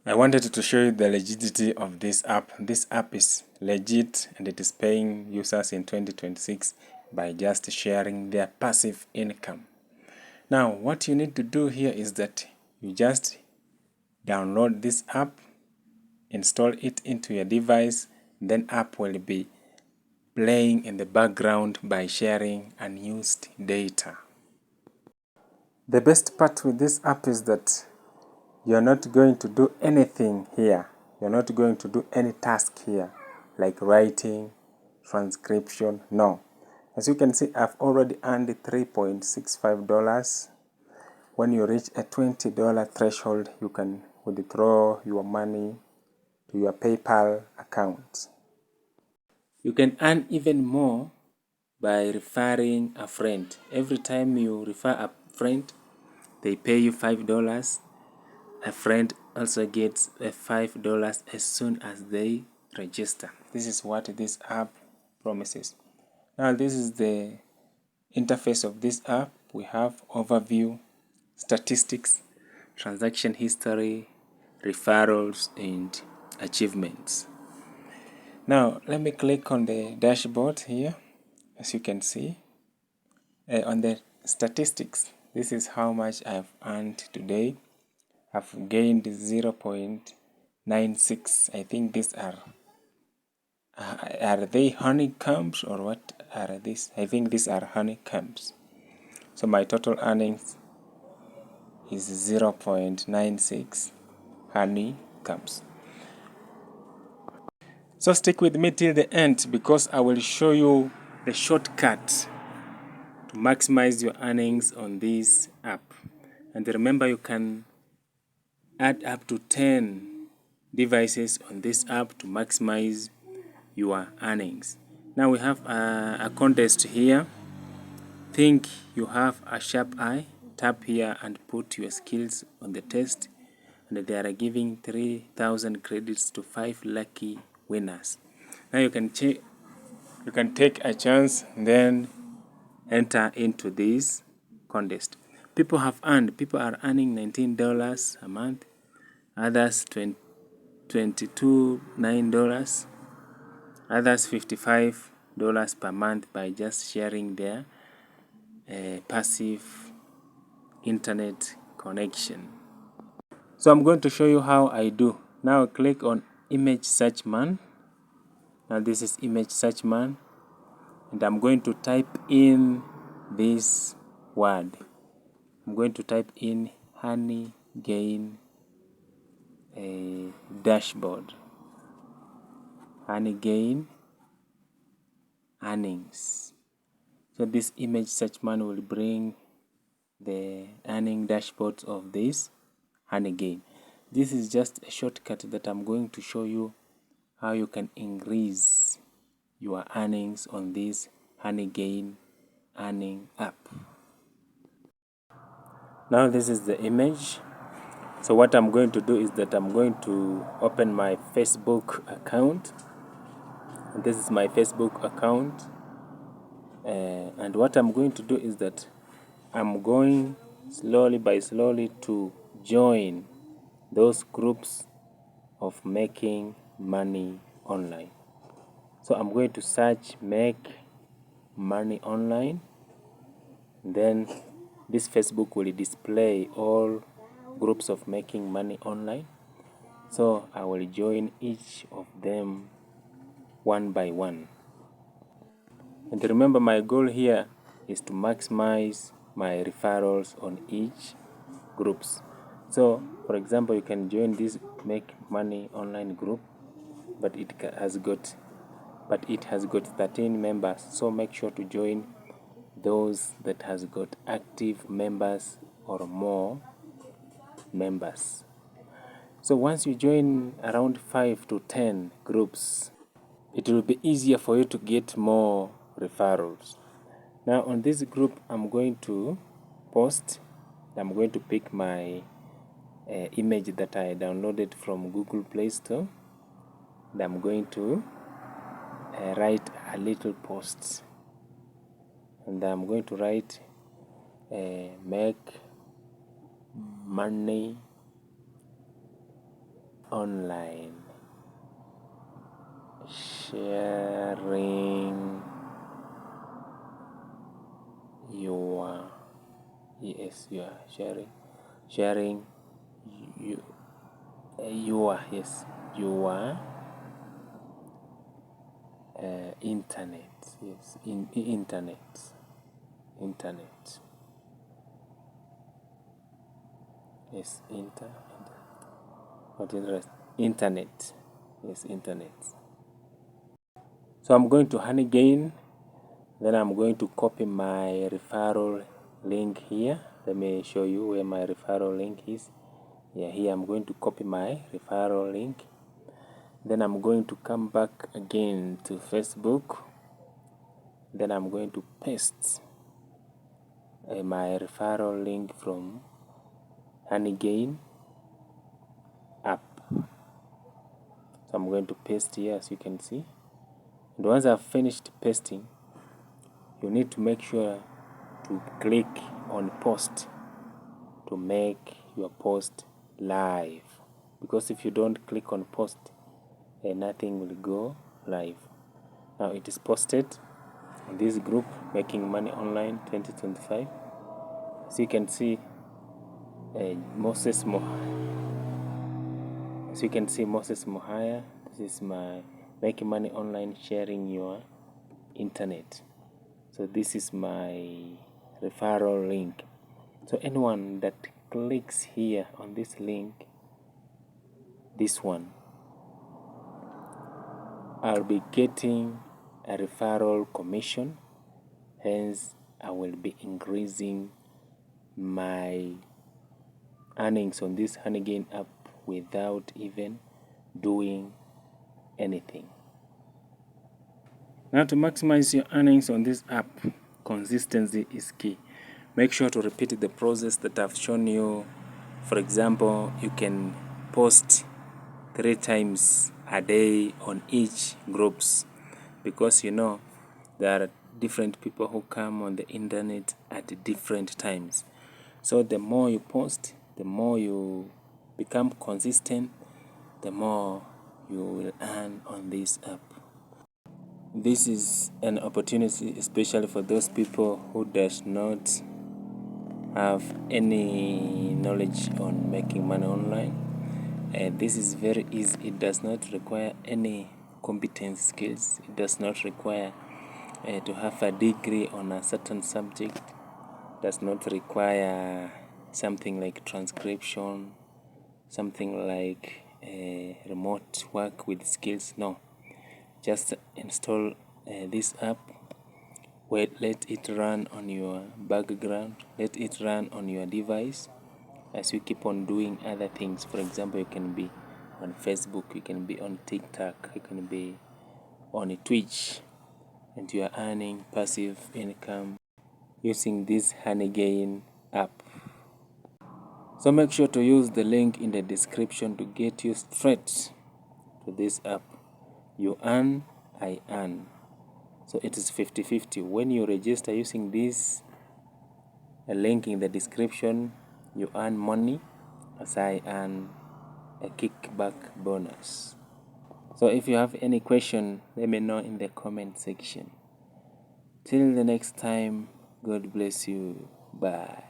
I wanted to show you the legitimacy of this app. This app is legit and it is paying users in 2026 by just sharing their passive income. Now, what you need to do here is that you just download this app, install it into your device, then app will be playing in the background by sharing unused data. The best part with this app is that you're not going to do anything here. You're not going to do any task here, like writing, transcription, no. As you can see, I've already earned $3.65. When you reach a $20 threshold, you can withdraw your money to your PayPal account. You can earn even more by referring a friend. Every time you refer a friend, they pay you $5. A friend also gets $5 as soon as they register. This is what this app promises. Now, this is the interface of this app. We have overview, statistics, transaction history, referrals, and achievements. Now, let me click on the dashboard here. As you can see, on the statistics, this is how much I've earned today. I've gained 0.96. I think these are they honeycombs or what are these? I think these are honeycombs. So my total earnings is 0.96 honeycombs. So stick with me till the end because I will show you the shortcut to maximize your earnings on this app. And remember, you can add up to 10 devices on this app to maximize your earnings. Now we have a contest here. Think you have a sharp eye? Tap here and put your skills on the test. And they are giving 3,000 credits to 5 lucky winners. Now you can take a chance and then enter into this contest. People are earning $19 a month, others $22.9, others $55 per month by just sharing their passive internet connection. So I'm going to show you how I do. Now click on image search man. Now this is image search man, and I'm going to type in this word. I'm going to type in Honeygain dashboard. Honeygain earnings. So this image search man will bring the earning dashboards of this Honeygain. This is just a shortcut that I'm going to show you how you can increase your earnings on this Honeygain earning app. Now this is the image. So what I'm going to do is that I'm going to open my Facebook account. And this is my Facebook account. And what I'm going to do is that I'm going slowly to join those groups of making money online. So I'm going to search make money online. Then this Facebook will display all groups of making money online. So I will join each of them one by one. And remember, my goal here is to maximize my referrals on each groups. So for example, you can join this make money online group, but it has got 13 members. So make sure to join those that has got active members or more members. So once you join around 5 to 10 groups, it will be easier for you to get more referrals. Now on this group, I'm going to post. I'm going to pick my image that I downloaded from Google Play Store, and I'm going to write a little post, and I'm going to write make money online, sharing your, yes, you are sharing you your, yes, your internet, yes, internet, yes, what is the rest? Internet, yes, internet. So I'm going to Honeygain, then I'm going to copy my referral link here. Let me show you where my referral link is. Yeah, here I'm going to copy my referral link. Then I'm going to come back again to Facebook. Then I'm going to paste my referral link from Honeygain app. So I'm going to paste here, as you can see. And once I've finished pasting, you need to make sure to click on post to make your post live, because if you don't click on post, nothing will go live. Now it is posted in this group, Making Money Online 2025. As you can see, Moses Mohaya. This is my Making Money Online, sharing your internet. So this is my referral link. So anyone that clicks here on this link, this one, I'll be getting a referral commission. Hence, I will be increasing my earnings on this Honeygain app without even doing anything. Now, to maximize your earnings on this app, consistency is key. Make sure to repeat the process that I've shown you. For example, you can post 3 times a day on each groups, because you know there are different people who come on the internet at different times. So the more you post, the more you become consistent, the more you will earn on this app. This is an opportunity especially for those people who does not have any knowledge on making money online. This is very easy. It does not require any competence skills. It does not require to have a degree on a certain subject. It does not require something like transcription, something like remote work with skills. No, just install this app. Let it run on your background. Let it run on your device as you keep on doing other things. For example, you can be on Facebook, you can be on TikTok, you can be on Twitch, and you are earning passive income using this Honeygain app. So make sure to use the link in the description to get you straight to this app. You earn, I earn. So it is 50-50. When you register using this link in the description, you earn money, as I earn a kickback bonus. So if you have any question, let me know in the comment section. Till the next time, God bless you. Bye.